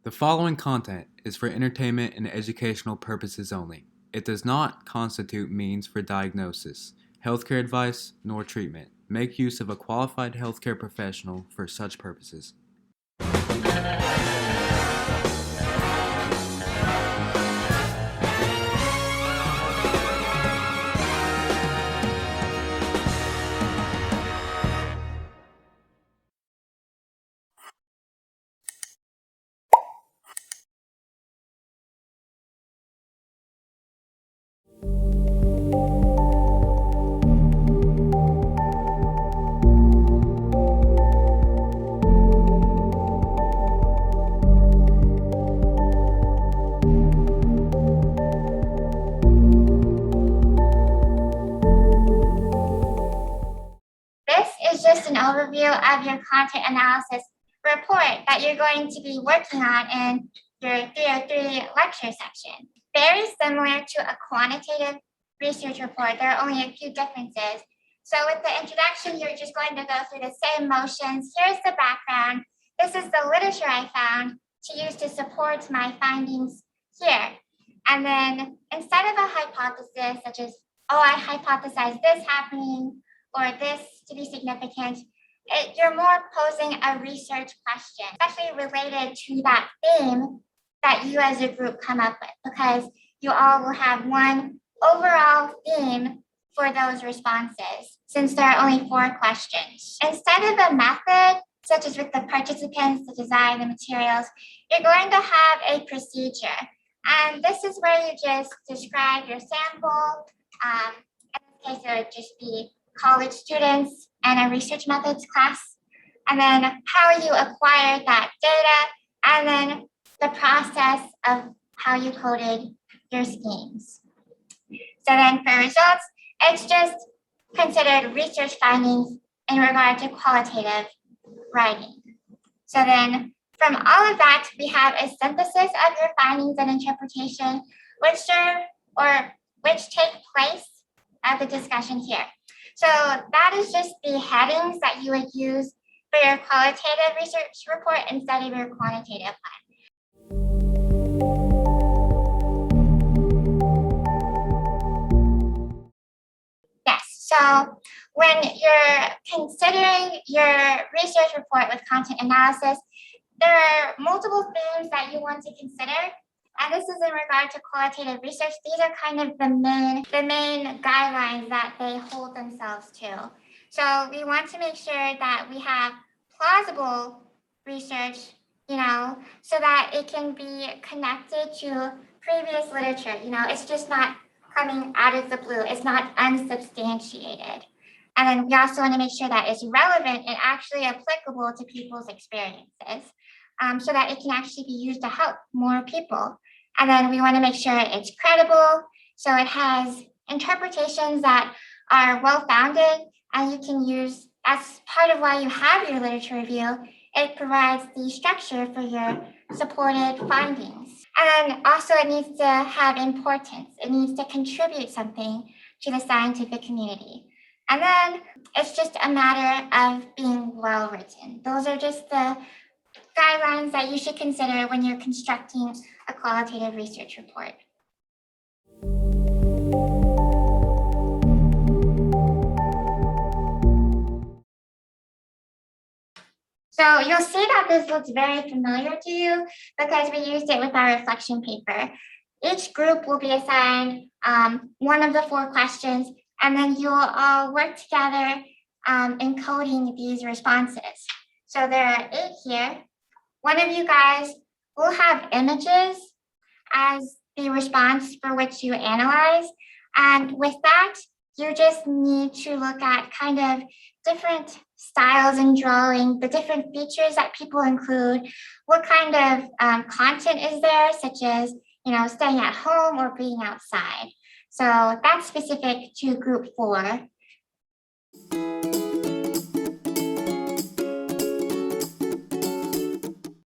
The following content is for entertainment and educational purposes only. It does not constitute means for diagnosis, healthcare advice, nor treatment. Make use of a qualified healthcare professional for such purposes. This is just an overview of your content analysis report that you're going to be working on in your 303 lecture section. Very similar to a quantitative research report, there are only a few differences. So with the introduction, you're just going to go through the same motions. Here's the background. This is the literature I found to use to support my findings here. And then instead of a hypothesis such as, oh, I hypothesize this happening, or this to be significant, you're more posing a research question, especially related to that theme that you as a group come up with, because you all will have one overall theme for those responses, since there are only 4 questions. Instead of a method, such as with the participants, the design, the materials, you're going to have a procedure. And this is where you just describe your sample. In this case, it would just be college students and a research methods class, and then how you acquired that data, and then the process of how you coded your schemes. So then for results, it's just considered research findings in regard to qualitative writing. So then from all of that, we have a synthesis of your findings and interpretation, which take place at the discussion here. So that is just the headings that you would use for your qualitative research report instead of your quantitative one. Yes, so when you're considering your research report with content analysis, there are multiple themes that you want to consider. And this is in regard to qualitative research. These are kind of the main guidelines that they hold themselves to. So we want to make sure that we have plausible research, so that it can be connected to previous literature. It's just not coming out of the blue. It's not unsubstantiated. And then we also want to make sure that it's relevant and actually applicable to people's experiences, so that it can actually be used to help more people. And then we want to make sure it's credible, so it has interpretations that are well-founded, and you can use, as part of why you have your literature review, it provides the structure for your supported findings. And then also it needs to have importance. It needs to contribute something to the scientific community. And then it's just a matter of being well-written. Those are just the guidelines that you should consider when you're constructing a qualitative research report. So you'll see that this looks very familiar to you because we used it with our reflection paper. Each group will be assigned one of the 4 questions, and then you'll all work together in coding these responses. So there are 8 here. One of you guys will have images as the response for which you analyze. And with that, you just need to look at kind of different styles in drawing, the different features that people include, what kind of content is there, such as, staying at home or being outside. So that's specific to group 4.